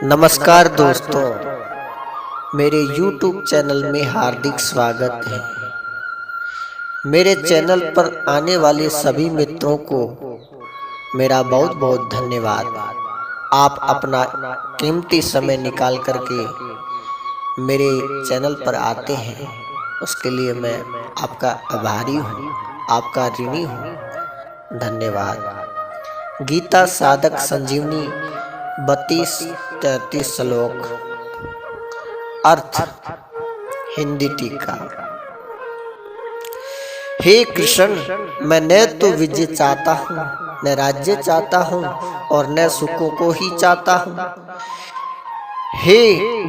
नमस्कार दोस्तों, मेरे YouTube चैनल में हार्दिक स्वागत है। मेरे चैनल पर आने वाले सभी मित्रों को मेरा बहुत बहुत धन्यवाद। आप अपना कीमती समय निकाल करके मेरे चैनल पर आते हैं, उसके लिए मैं आपका आभारी हूँ, आपका ऋणी हूँ। धन्यवाद। गीता साधक संजीवनी 32-33 श्लोक। अर्थ हिंदी टीका। हे कृष्ण, मैं न तो विजय चाहता हूँ, न राज्य चाहता हूँ और न सुखों को ही चाहता हूँ। हे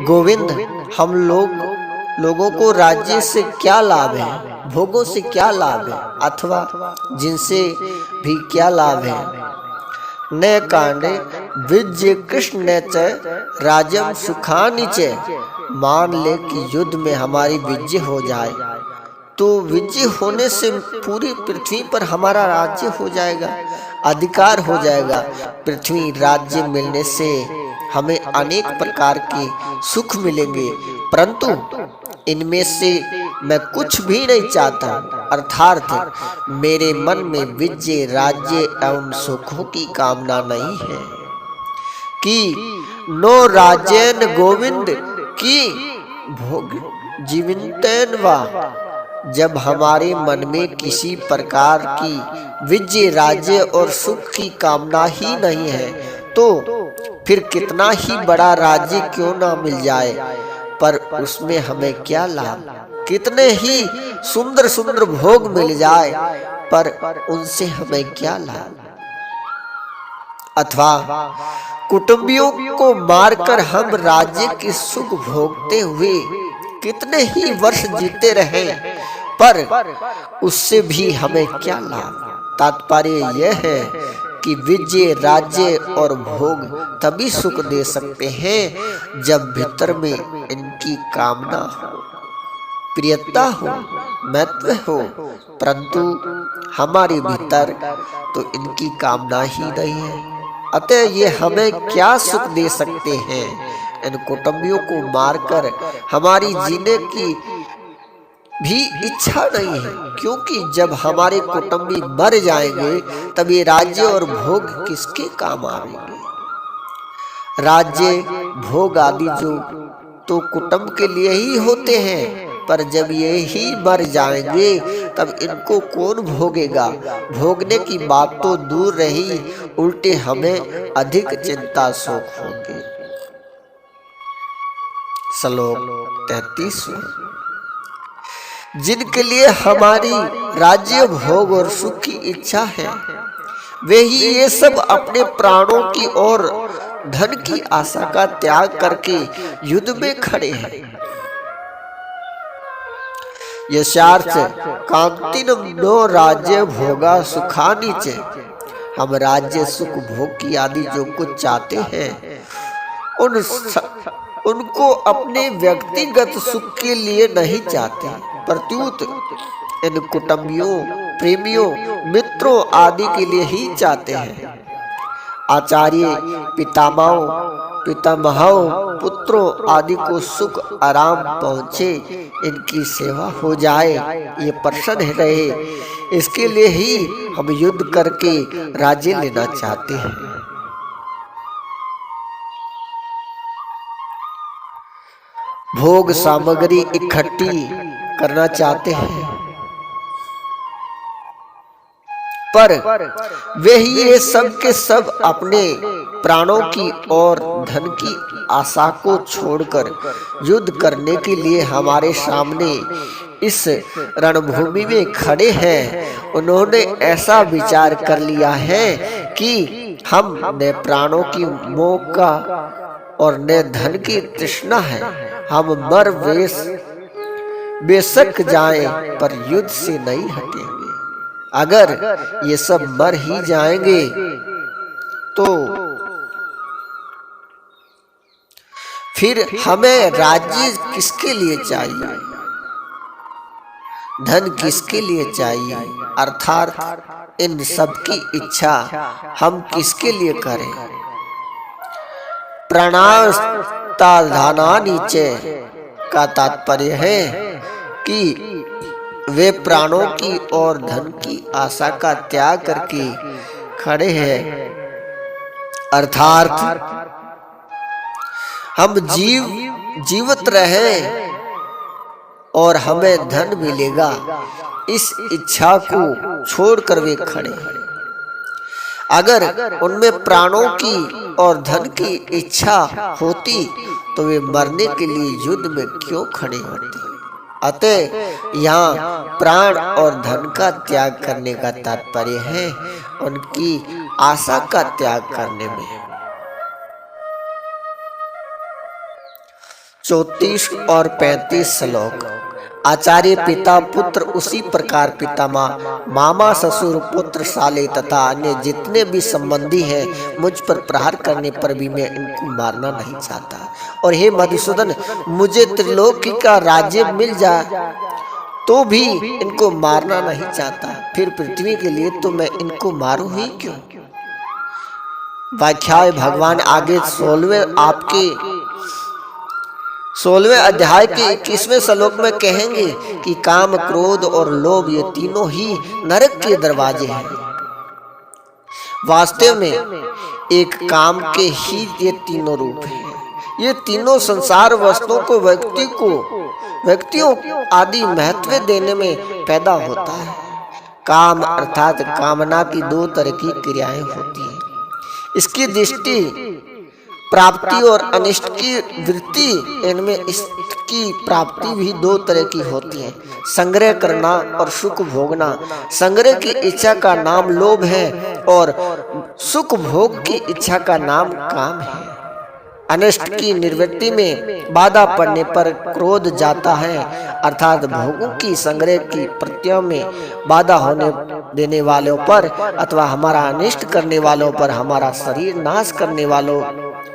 गोविंद, हम लोगों को राज्य से क्या लाभ है, भोगों से क्या लाभ है, अथवा जिनसे भी क्या लाभ है। न कांडे विजय कृष्ण च राजम सुखानि च। मान ले कि युद्ध में हमारी विजय हो जाए तो विजय होने से पूरी पृथ्वी पर हमारा राज्य हो जाएगा, अधिकार हो जाएगा। पृथ्वी राज्य मिलने से हमें अनेक प्रकार के सुख मिलेंगे, परंतु इनमें से मैं कुछ भी नहीं चाहता। अर्थात मेरे मन में विजय, राज्य एवं सुखों की कामना नहीं है। कि नो राजेन गोविंद की भोग जीवितेन वा। जब हमारे मन में किसी प्रकार की विजय, राज्य और सुख की कामना ही नहीं है, तो फिर कितना ही बड़ा राज्य क्यों ना मिल जाए, पर उसमें हमें क्या लाभ। कितने ही सुंदर सुंदर भोग मिल जाए, पर उनसे हमें क्या लाभ। अथवा कुटुंबियों को मारकर हम राज्य के सुख भोगते हुए कितने ही वर्ष जीते रहे, पर उससे भी हमें क्या लाभ। तात्पर्य यह है कि विजय, राज्य और भोग तभी सुख दे सकते हैं जब भीतर में इनकी कामना हो, प्रियता हो, महत्व हो, परंतु हमारे भीतर तो इनकी कामना ही नहीं है। अतः ये हमें क्या सुख दे सकते हैं। इन कुटुंबियों को मारकर हमारी जीने की भी इच्छा नहीं है, क्योंकि जब हमारे कुटुंबी मर जाएंगे तब ये राज्य और भोग किसके काम आएंगे। राज्य, भोग आदि जो तो कुटुंब के लिए ही होते हैं, पर जब ये ही मर जाएंगे तब इनको कौन भोगेगा। भोगने की बात तो दूर रही, उल्टे हमें अधिक चिंता शोक होंगे। श्लोक 33। जिनके लिए हमारी राज्य, भोग और सुख की इच्छा है, वे ही ये सब अपने प्राणों की और धन की आशा का त्याग करके युद्ध में खड़े हैं। यशार्थ कांतिनम नो राज्य भोगा सुखानि च। हम राज्य, सुख, भोग की आदि जो कुछ चाहते हैं उनको अपने व्यक्तिगत सुख के लिए नहीं चाहते, प्रत्युत इन कुटुंबियों, प्रेमियों, मित्रों आदि के लिए ही चाहते हैं। आचार्य, पितामहों, पुत्रों आदि को सुख आराम पहुँचे, इनकी सेवा हो जाए, ये प्रसन्न रहे, इसके लिए ही हम युद्ध करके राज्य लेना चाहते हैं। भोग सामग्री इकट्ठी करना चाहते हैं, पर वे ही ये सब के सब अपने प्राणों की और धन की आशा को छोड़कर युद्ध करने के लिए हमारे सामने इस रणभूमि में खड़े हैं। उन्होंने ऐसा विचार कर लिया है कि हम न प्राणों की मोह का और न धन की तृष्णा है, हम मर बेशक जाएं, पर युद्ध से नहीं हटेंगे। अगर ये सब मर ही जाएंगे तो फिर हमें राज्य किसके लिए चाहिए, धन किसके लिए चाहिए, अर्थात इन सब की इच्छा हम किसके लिए करें। प्राणास्ताधाना नीचे का तात्पर्य है कि वे प्राणों की और धन की आशा का त्याग करके खड़े हैं। अर्थात हम जीवित रहे और हमें धन मिलेगा, इस इच्छा को छोड़कर वे खड़े हैं। अगर उनमें प्राणों की और धन की इच्छा होती तो वे मरने के लिए युद्ध में क्यों खड़े होते। अतः यहाँ प्राण और धन का त्याग करने का तात्पर्य है उनकी आशा का त्याग करने में। 34 और 35 श्लोक। आचार्य पिता पुत्र उसी प्रकार पितामह मामा ससुर पुत्र साले तथा अन्य जितने भी संबंधी हैं मुझ पर प्रहार करने पर भी मैं इनको मारना नहीं चाहता। और हे मधुसूदन, मुझे त्रिलोकी का राज्य मिल जाए तो भी इनको मारना नहीं चाहता, फिर पृथ्वी के लिए तो मैं इनको मारूं ही क्यों। व्याख्या भगवान आगे 16वें अध्याय के 21वें श्लोक में कहेंगे कि काम, क्रोध और लोभ ये तीनों ही नरक के दरवाजे हैं। वास्तव में एक काम के ही ये तीनों रूप हैं। ये तीनों संसार वस्तुओं को व्यक्तियों आदि महत्व देने में पैदा होता है। काम अर्थात कामना की 2 तरह की क्रियाएं होती हैं। इसकी दृष्टि प्राप्ति और अनिष्ट की वृत्ति, इनमें इसकी प्राप्ति भी 2 तरह की होती है, संग्रह करना और सुख भोगना। संग्रह की इच्छा का नाम लोभ है और सुख भोग की इच्छा का नाम काम है। अनिष्ट की निवृत्ति में बाधा पड़ने पर क्रोध जाता है, अर्थात भोगों की संग्रह की प्रत्ययों में बाधा होने देने वालों पर अथवा हमारा अनिष्ट करने वालों पर, हमारा शरीर नाश करने वालों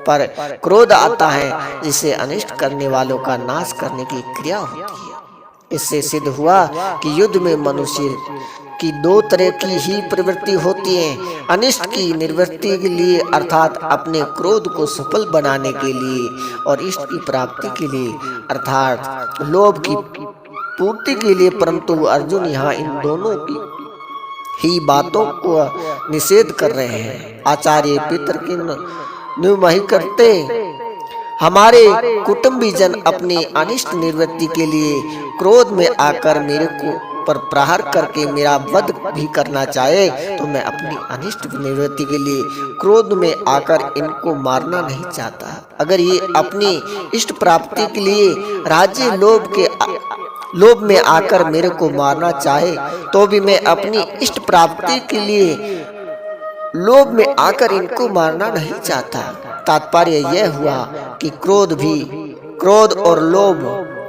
पर क्रोध आता है, जिसे अनिष्ट करने वालों का नाश करने की क्रिया होती है। इससे सिद्ध हुआ कि युद्ध में मनुष्य की 2 तरह की ही प्रवृत्ति होती है। अनिष्ट की निवृत्ति के लिए अर्थात अपने क्रोध को सफल बनाने के लिए, और इष्ट की प्राप्ति के लिए अर्थात लोभ की पूर्ति के लिए। परंतु अर्जुन यहाँ इन दोनों की ही बातों को निषेध कर रहे हैं। आचार्य पितर की निर्मही करते हमारे कुटुंबी जन अपनी अनिष्ट निवृत्ति के लिए क्रोध में आकर मेरे को पर प्रहार करके मेरा वध भी करना चाहे तो मैं अपनी अनिष्ट निवृत्ति के लिए क्रोध में आकर इनको मारना नहीं चाहता। अगर ये अपनी इष्ट प्राप्ति के लिए राज्य लोभ में आकर मेरे को मारना चाहे तो भी मैं अपनी इष्ट प्राप्ति के लिए लोभ में आकर इनको मारना नहीं चाहता। तात्पर्य यह हुआ कि क्रोध और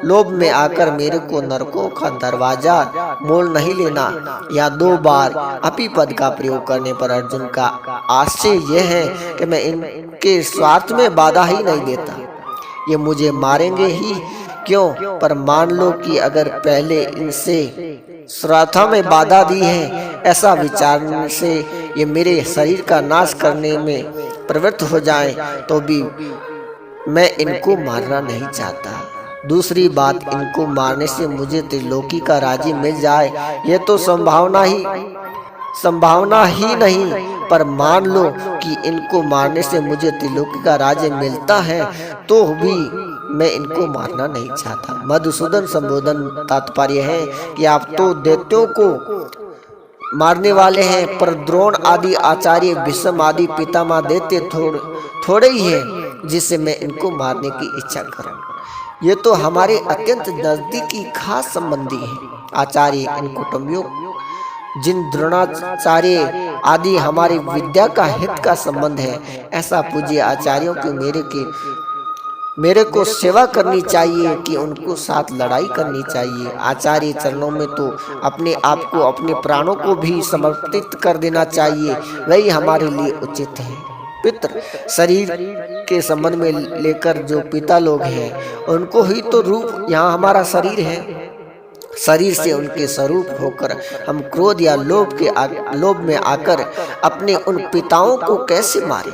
लोभ में आकर मेरे को नरकों का दरवाजा मोल नहीं लेना। या 2 बार अपी पद का प्रयोग करने पर अर्जुन का आशय यह है कि मैं इनके स्वार्थ में बाधा ही नहीं देता। ये मुझे मारेंगे ही क्यों, पर मान लो कि अगर पहले इनसे श्राद्धा में बाधा दी है, ऐसा विचारने से ये मेरे शरीर का नाश करने में प्रवृत्त हो जाए तो भी मैं इनको मारना नहीं चाहता। दूसरी बात, इनको मारने से मुझे त्रिलोकी का राज्य मिल जाए ये तो संभावना ही नहीं, पर मान लो कि इनको मारने से मुझे त्रिलोकी का राज्य मिलता है तो भी मैं इनको मारना नहीं चाहता। मधुसूदन संबोधन तात्पर्य है कि आप तो दैत्यों को मारने वाले हैं, पर द्रोण आदि आचार्य भीष्म आदि पितामह दैत्य थोड़े ही हैं जिससे मैं इनको मारने की इच्छा करूं। ये तो हमारे अत्यंत नजदीकी खास संबंधी हैं। आचार्य इन कुटुंबियों जिन द्रोणाचार्य आदि हमारी विद्या का हित का संबंध है, ऐसा पूज्य आचार्यों की मेरे को सेवा करनी चाहिए कि उनको साथ लड़ाई करनी चाहिए। आचार्य चरणों में तो अपने आप को, अपने प्राणों को भी समर्पित कर देना चाहिए, वही हमारे लिए उचित है। पितृ शरीर के संबंध में लेकर जो पिता लोग हैं उनको ही तो रूप यहाँ हमारा शरीर है। शरीर से उनके स्वरूप होकर हम क्रोध या लोभ में आकर अपने उन पिताओं को कैसे मारें।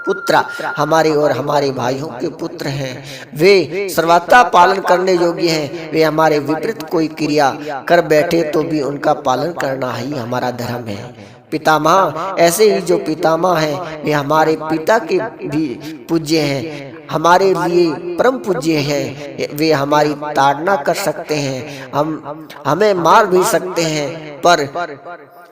पुत्र हमारे और हमारे भाइयों के पुत्र हैं। वे सर्वथा पालन करने योग्य हैं। वे हमारे विपरीत कोई क्रिया कर बैठे तो भी उनका पालन करना ही हमारा धर्म है। पितामह ऐसे ही जो पितामह हैं वे हमारे पिता के भी पूज्य हैं, हमारे लिए परम पूज्य हैं। वे हमारी ताड़ना कर सकते हैं, हमें मार भी सकते हैं, पर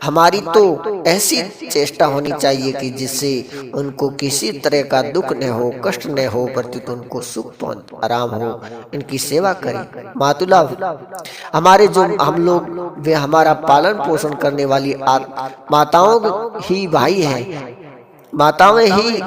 हमारी तो ऐसी चेष्टा होनी चाहिए कि जिससे उनको किसी तरह का दुख न हो, कष्ट न हो, प्रत्युत उनको सुख आराम हो। इनकी सेवा करें। मातुला हमारे जो हम लोग वे हमारा पालन पोषण करने वाली माताओं ही भाई हैं, माताएं ही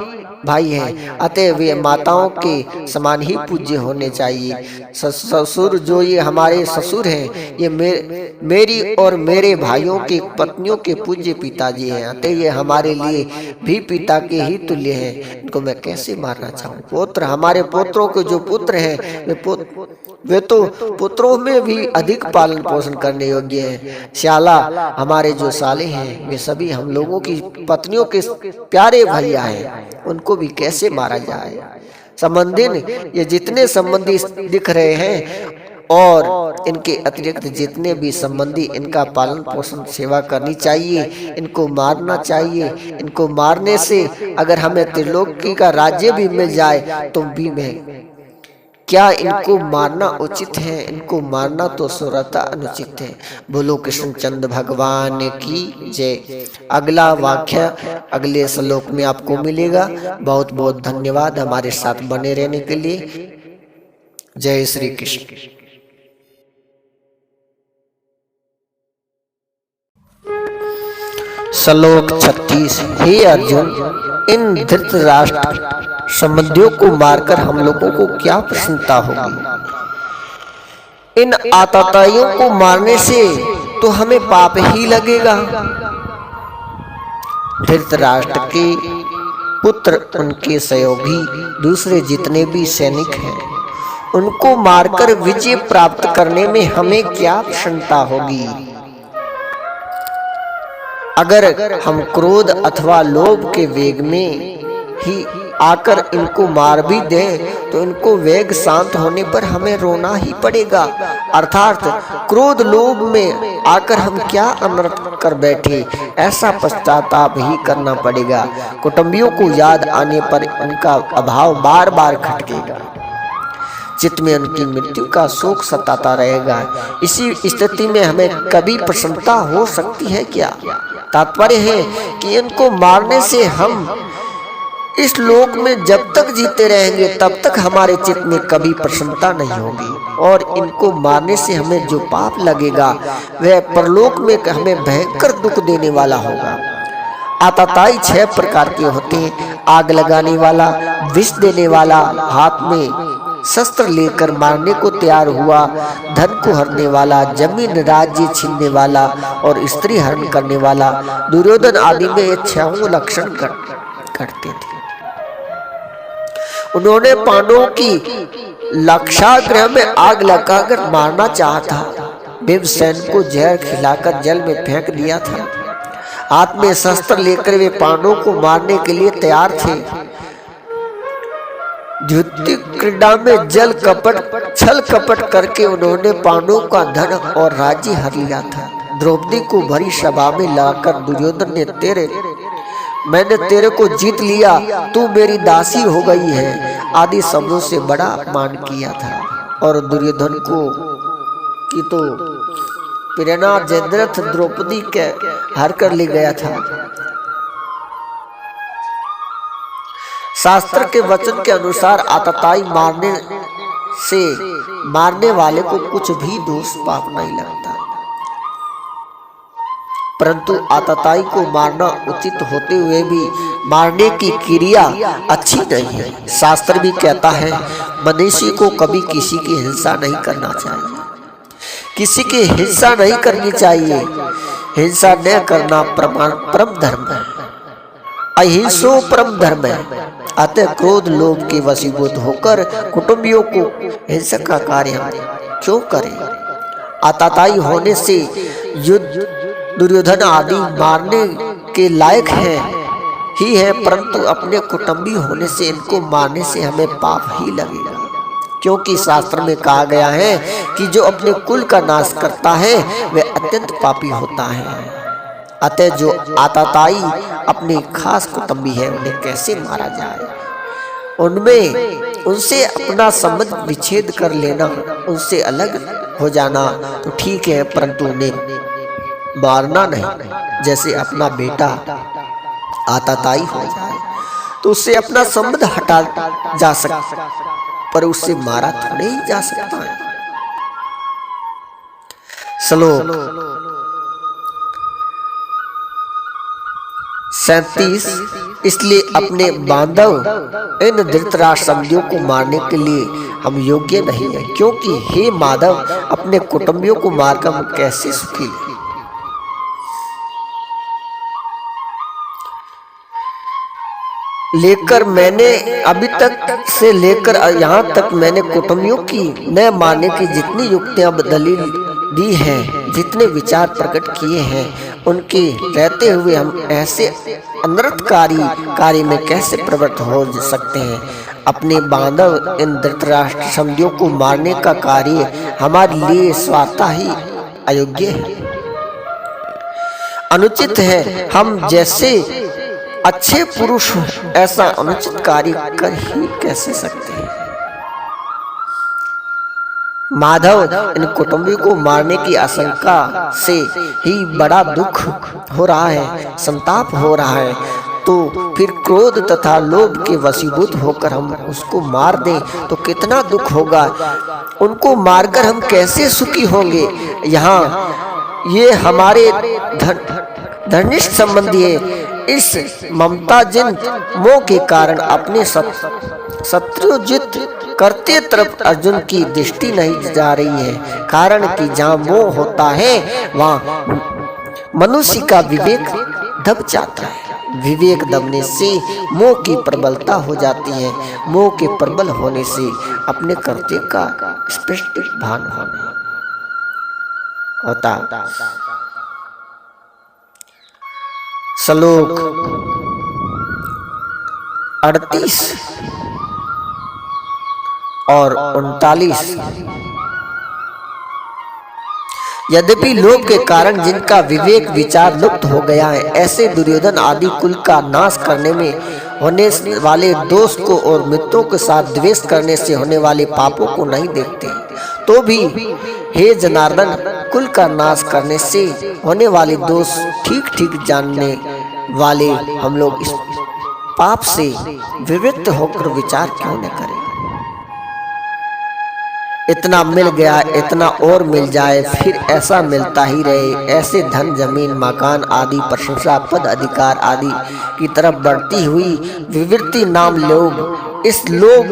भाई हैं, अतः वे माताओं के समान ही पूज्य होने चाहिए। ससुर जो ये हमारे ससुर हैं, ये मेरी और मेरे भाइयों की पत्नियों के पूज्य पिताजी हैं, अतः ये हमारे लिए भी पिता के ही तुल्य हैं। इनको मैं कैसे मारना चाहूँ। पुत्र हमारे पुत्रों के जो पुत्र हैं वे तो पुत्रों में भी अधिक पालन पोषण करने योग्य हैं। श्याला हमारे जो साले हैं वे सभी हम लोगों की पत्नियों के प्यारे भैया हैं, उनको भी कैसे मारा जाए। संबंधी ये जितने संबंधी दिख रहे हैं और इनके अतिरिक्त जितने भी संबंधी, इनका पालन पोषण सेवा करनी चाहिए, इनको मारना चाहिए। इनको मारने से अगर हमें त्रिलोकी का राज्य भी मिल जाए तो भी मैं क्या इनको मारना उचित है? इनको मारना तो सुरता अनुचित है। बोलो कृष्णचंद्र भगवान की जय। अगला वाक्य अगले श्लोक में आपको मिलेगा। बहुत बहुत धन्यवाद हमारे साथ बने रहने के लिए। जय श्री कृष्ण। श्लोक 36। हे अर्जुन, इन धृतराष्ट्र संबंधियों को मारकर हम लोगों को क्या प्रसन्नता होगी? इन आतताइयों को मारने से तो हमें पाप ही लगेगा। धृतराष्ट्र के पुत्र, उनके सहयोगी, दूसरे जितने भी सैनिक हैं, उनको मारकर विजय प्राप्त करने में हमें क्या प्रसन्नता होगी? अगर हम क्रोध अथवा लोभ के वेग में ही आकर इनको मार भी दें तो इनको वेग शांत होने पर हमें रोना ही पड़ेगा। अर्थात क्रोध लोभ में आकर हम क्या अनर्थ कर बैठे, ऐसा पश्चाताप ही करना पड़ेगा। कुटुंबियों को याद आने पर इनका अभाव बार बार खटकेगा, चित्त में उनकी मृत्यु का शोक सताता रहेगा। इसी स्थिति में हमें कभी प्रसन्नता हो सकती है क्या? तात्पर्य है कि इनको मारने से हम इस लोक में जब तक जीते रहेंगे तब तक हमारे चित्त में कभी प्रसन्नता नहीं होगी, और इनको मारने से हमें जो पाप लगेगा वह परलोक में हमें भयंकर दुख देने वाला होगा। आतताई 6 प्रकार के होते हैं। आग लगाने वाला, विष देने वाला, हाथ में शस्त्र लेकर मारने को तैयार हुआ, धन को हरने वाला, जमीन राज्य छीनने वाला और स्त्री हरण करने वाला। दुर्योधन आदि में ये 6 लक्षण करते थे। उन्होंने पांडवों की लाक्षागृह में आग लगाकर मारना चाहा था। भीमसेन को जहर खिलाकर जल में फेंक दिया था। हाथ में शस्त्र लेकर वे पांडवों को मारने के लिए तैयार थे। द्युति क्रीड़ा में छल कपट करके उन्होंने पांडवों का धन और राज्य हर लिया था। द्रौपदी को भरी सभा में लाकर दुर्योधन ने मैंने तेरे को जीत लिया, तू मेरी दासी हो गई है आदि शब्दों से बड़ा अपमान किया था। और दुर्योधन को की तो प्रेरणा जयद्रथ द्रौपदी के हर कर ले गया था। शास्त्र के वचन के अनुसार आतताई मारने वाले को कुछ भी दोष पाप नहीं लगता, परंतु आतताई को मारना उचित होते हुए भी मारने की क्रिया अच्छी नहीं है। शास्त्र भी कहता है मनुष्य को कभी किसी की हिंसा नहीं करना चाहिए, किसी की हिंसा नहीं करनी चाहिए। हिंसा न करना परम धर्म है, अहिंसो परम धर्म है। अतः क्रोध लोभ के वशीभूत होकर कुटुंबियों को हिंसक का कार्य क्यों करें? आतताई होने से युद्ध दुर्योधन आदि मारने के लायक हैं, ही है, परंतु अपने कुटुंबी होने से इनको मारने से हमें पाप ही लगेगा, क्योंकि शास्त्र में कहा गया है कि जो अपने कुल का नाश करता है वह अत्यंत पापी होता है। अतः जो आतताई अपने खास कुटुंबी है उन्हें कैसे मारा जाए, उनसे अपना संबंध विच्छेद कर लेना, उनसे अलग हो जाना तो ठीक है, परंतु उन्हें मारना नहीं। जैसे अपना बेटा आतताई हो जाए तो उससे अपना संबंध हटा जा सकता, पर उससे मारा थोड़े ही जा सकता है। श्लोक 37। इसलिए अपने बांधव इन धृतराष्ट्रमदियों को मारने के लिए हम योग्य नहीं है, क्योंकि हे माधव अपने कुटुंबियों को मारकर हम कैसे सुखी लेकर मैंने अभी तक से लेकर यहाँ तक मैंने कुटुंबियों की न मारने की जितनी युक्तियां दलील दी हैं, जितने विचार प्रकट किए हैं, उनके रहते हुए हम ऐसे अनर्थकारी कार्य में कैसे प्रवृत्त हो सकते हैं। अपने बांधव इन धृतराष्ट्रमदियों को मारने का कार्य हमारे लिए स्वतः ही अयोग्य है, अनुचित है। हम जैसे अच्छे पुरुष ऐसा अनुचित कार्य कर ही कैसे सकते हैं। माधव इन कुटुंबियों को मारने की आशंका से ही बड़ा दुख हो रहा है, संताप हो रहा है, तो फिर क्रोध तथा लोभ के वशीभूत होकर हम उसको मार दें तो कितना दुख होगा। उनको मारकर हम कैसे सुखी होंगे। यहाँ ये हमारे धनिष्ठ संबंधी है। इस ममताजनित मोह के कारण अपने शत्रुजित करते तरफ अर्जुन की दृष्टि नहीं जा रही है, कारण कि जहाँ मोह होता है वहाँ मनुष्य का विवेक दब जाता है। विवेक दबने से मोह की प्रबलता हो जाती है। मोह के प्रबल होने से अपने कर्तव्य का स्पष्ट भान होता। श्लोक 38 और 39। यद्यपि लोभ के कारण जिनका विवेक विचार लुप्त हो गया है, ऐसे दुर्योधन आदि कुल का नाश करने में होने वाले दोष को और मित्रों के साथ द्वेष करने से होने वाले पापों को नहीं देखते, तो भी हे जनार्दन कुल का नाश करने से होने वाले दोष ठीक ठीक जानने वाले हम लोग इस पाप से विवृत होकर विचार क्यों न करें। इतना मिल गया, इतना और मिल जाए, फिर ऐसा मिलता ही रहे। ऐसे धन जमीन मकान आदि प्रशंसा पद अधिकार आदि की तरफ बढ़ती हुई विवृत्ति नाम लोभ, इस लोभ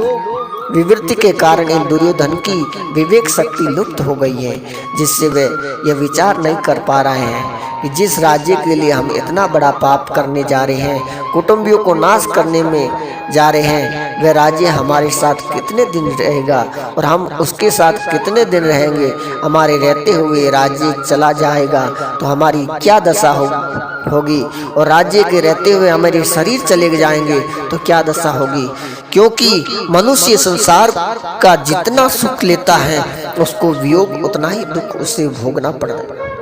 विवृत्ति के कारण इन दुर्योधन की विवेक शक्ति लुप्त हो गई है, जिससे वे यह विचार नहीं कर पा रहे हैं कि जिस राज्य के लिए हम इतना बड़ा पाप करने जा रहे हैं, कुटुंबियों को नाश करने में जा रहे हैं, वह राज्य हमारे साथ कितने दिन रहेगा और हम उसके साथ कितने दिन रहेंगे। हमारे रहते हुए राज्य चला जाएगा तो हमारी क्या दशा होगी, और राज्य के रहते हुए हमारे शरीर चले जाएंगे तो क्या दशा होगी। क्योंकि मनुष्य संसार का जितना सुख लेता है उसको वियोग उतना ही दुख उसे भोगना पड़ता है।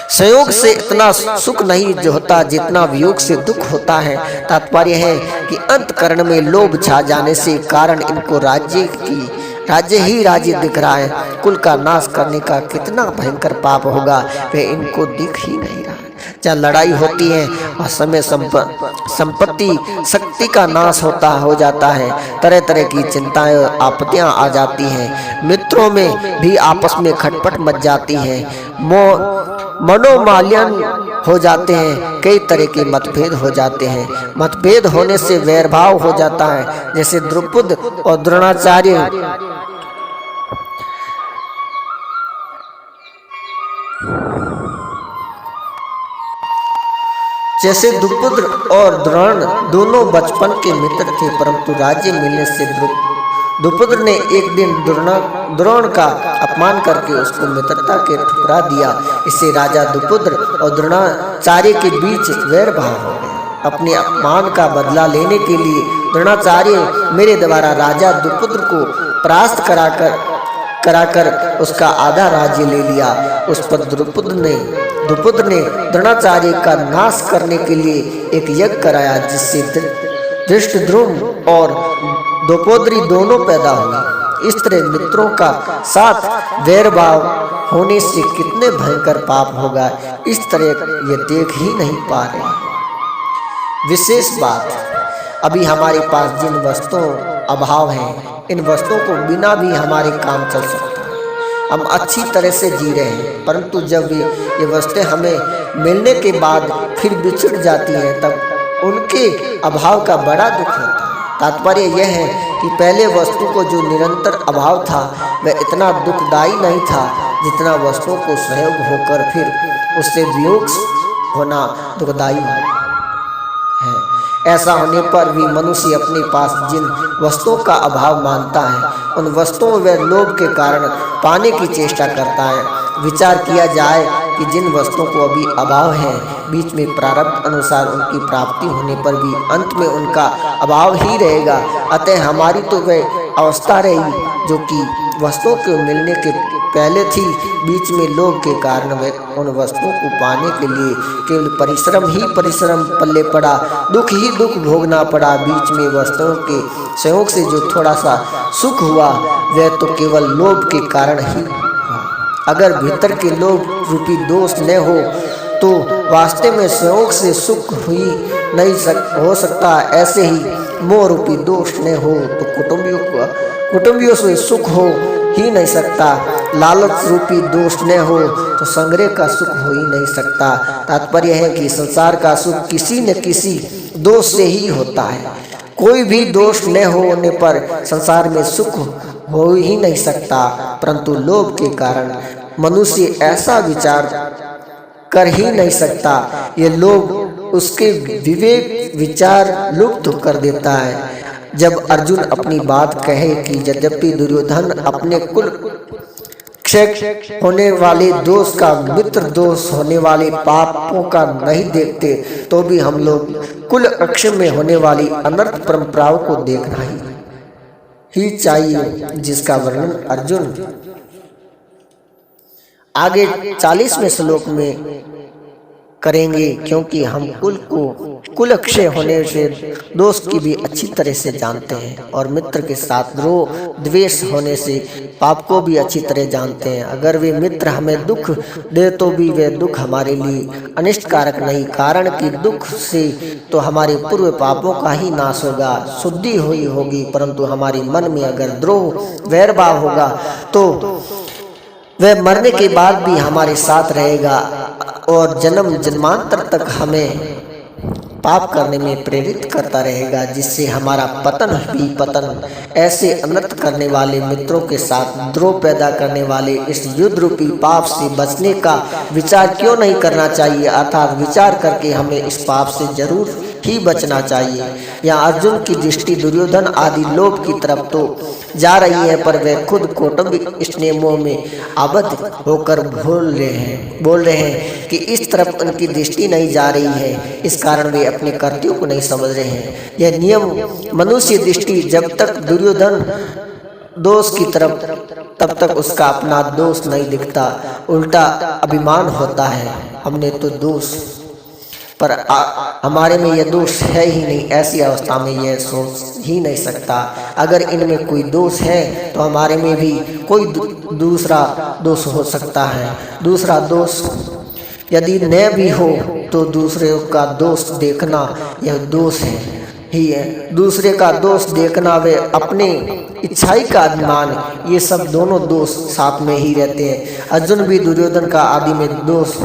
संयोग से इतना सुख नहीं जो होता जितना वियोग से दुख होता है। तात्पर्य है कि अंतकरण में लोभ छा जाने से कारण इनको राज्य ही राज्य दिख रहा है। कुल का नाश करने का कितना भयंकर पाप होगा वह इनको दिख ही नहीं रहा है। जहाँ लड़ाई होती है और समय संपत्ति शक्ति का नाश हो जाता है, तरह तरह की चिंताएं आपत्तियां आ जाती हैं, मित्रों में भी आपस में खटपट मच जाती है, मनोमालिन्य हो जाते हैं, कई तरह के मतभेद हो जाते हैं। मतभेद होने से वैरभाव हो जाता है, जैसे द्रुपद और द्रोणाचार्य और द्रोण दोनों बचपन के मित्र थे, परंतु राज्य मिलने से द्रुपद ने एक दिन द्रोण का अपमान करके उसको मित्रता के ठुकरा दिया। इससे राजा द्रुपद और द्रोणाचार्य के बीच वैर भाव हो गया। अपने अपमान का बदला लेने के लिए द्रोणाचार्य मेरे द्वारा राजा द्रुपद को परास्त कराकर उसका आधा राज्य ले लिया। उस पर द्रुपद ने द्रोणाचार्य का नाश करने के लिए एक यज्ञ कराया, जिससे धृष्टद्युम्न और द्रौपदी दोनों पैदा हुए। इस तरह मित्रों का साथ वैरभाव होने से कितने भयंकर पाप होगा, इस तरह ये देख ही नहीं पा रहे। विशेष बात, अभी हमारे पास जिन वस्तुओं अभाव हैं, इन वस्तुओं को बिना भी हमारे काम चल सकता है। हम अच्छी तरह से जी रहे हैं, परंतु जब ये वस्तुएं हमें मिलने के बाद फिर बिछड़ जाती हैं, तब उनके अभाव का बड़ा दुख होता है। तात्पर्य यह है कि पहले वस्तु को जो निरंतर अभाव था, वह इतना दुखदायी नहीं था जितना वस्तुओं को सहयोग होकर फिर उससे वियोग होना दुखदायी है। ऐसा होने पर भी मनुष्य अपने पास जिन वस्तुओं का अभाव मानता है, उन वस्तुओं व लोभ के कारण पाने की चेष्टा करता है। विचार किया जाए कि जिन वस्तुओं को अभी अभाव है, बीच में प्रारब्ध अनुसार उनकी प्राप्ति होने पर भी अंत में उनका अभाव ही रहेगा। अतः हमारी तो वह अवस्था रही जो कि वस्तुओं के मिलने के पहले थी। बीच में लोभ के कारण वह उन वस्तुओं को पाने के लिए केवल परिश्रम ही परिश्रम पल्ले पड़ा, दुख ही दुख भोगना पड़ा। बीच में वस्तुओं के सहयोग से जो थोड़ा सा सुख हुआ, वह तो केवल लोभ के कारण ही हुआ। अगर भीतर के लोभ रूपी दोष न हो तो वास्तव में सहयोग से सुख हो सकता। ऐसे ही मोह रूपी दोष न हो तो कुटुंबियों से सुख हो ही नहीं सकता। लालच रूपी दोष न हो तो संग्रह का सुख हो ही नहीं सकता। तात्पर्य है कि संसार का सुख किसी न किसी दोष से ही होता है। कोई भी दोष न होने पर संसार में सुख हो ही नहीं सकता, परंतु लोभ के कारण मनुष्य ऐसा विचार कर ही नहीं सकता। ये लोभ उसके विवेक विचार लुप्त कर देता है। जब अर्जुन अपनी बात कहे कि यद्यपि दुर्योधन अपने कुल क्षय होने वाले दोष का मित्र दोष होने वाले पापों का नहीं देखते, तो भी हम लोग कुल अक्षय में होने वाली अनर्थ परंपराओं को देखना ही चाहिए, जिसका वर्णन अर्जुन आगे 40वें श्लोक में करेंगे। क्योंकि हम कुल अक्षय होने से दोष की भी अच्छी तरह से जानते हैं, और मित्र के साथ द्वेष होने से पाप को भी अच्छी तरह जानते हैं। अगर वे मित्र हमें दुख दे तो भी वे दुख हमारे लिए अनिष्ट कारक नहीं, कारण कि दुख से तो हमारे पूर्व पापों का ही नाश होगा, शुद्धि हुई होगी। परंतु हमारे मन में अगर द्रोह वैरभाव होगा तो वह मरने के बाद भी हमारे साथ रहेगा और जन्म जन्मांतर तक हमें पाप करने में प्रेरित करता रहेगा, जिससे हमारा पतन भी पतन। ऐसे अनर्थ करने वाले मित्रों के साथ द्रोह पैदा करने वाले इस युद्ध रूपी पाप से बचने का विचार क्यों नहीं करना चाहिए, अर्थात विचार करके हमें इस पाप से जरूर ही बचना चाहिए। यहाँ अर्जुन की दृष्टि दुर्योधन आदि लोभ की तरफ तो जा रही है, पर वे खुद कौटुंबिक स्नेहों में आबद्ध होकर बोल रहे हैं कि इस तरफ उनकी दृष्टि नहीं जा रही है। इस कारण वे अपने कर्तव्यों को नहीं समझ रहे हैं। यह नियम मनुष्य दृष्टि जब तक दुर्योधन दोष की तरफ, तब तक उसका अपना दोष नहीं दिखता, उल्टा अभिमान होता है। हमने तो दोष, पर हमारे में यह दोष है ही नहीं। ऐसी अवस्था में यह सोच ही नहीं सकता। अगर इनमें कोई दोष है तो हमारे में भी कोई दूसरा दोष हो सकता है। दूसरा दोष यदि न भी हो तो दूसरे का दोष देखना यह दोष ही है। दूसरे का दोष देखना वे अपने इच्छाई का अभिमान, ये सब दोनों दोष साथ में ही रहते हैं। अर्जुन भी दुर्योधन का आदि में दोष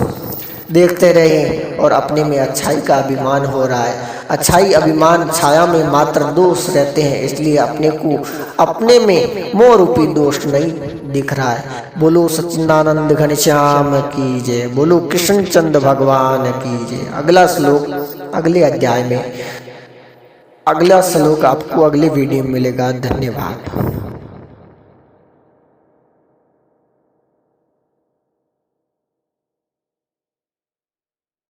देखते रहे और अपने में अच्छाई का अभिमान हो रहा है। अच्छाई अभिमान छाया में मात्र दोष रहते हैं, इसलिए अपने में मोह रूपी दोष नहीं दिख रहा है। बोलो सच्चिदानंद घनश्याम की जय, बोलो कृष्णचंद्र भगवान की जय। अगला श्लोक अगले अध्याय में, अगला श्लोक आपको अगले वीडियो में मिलेगा। धन्यवाद।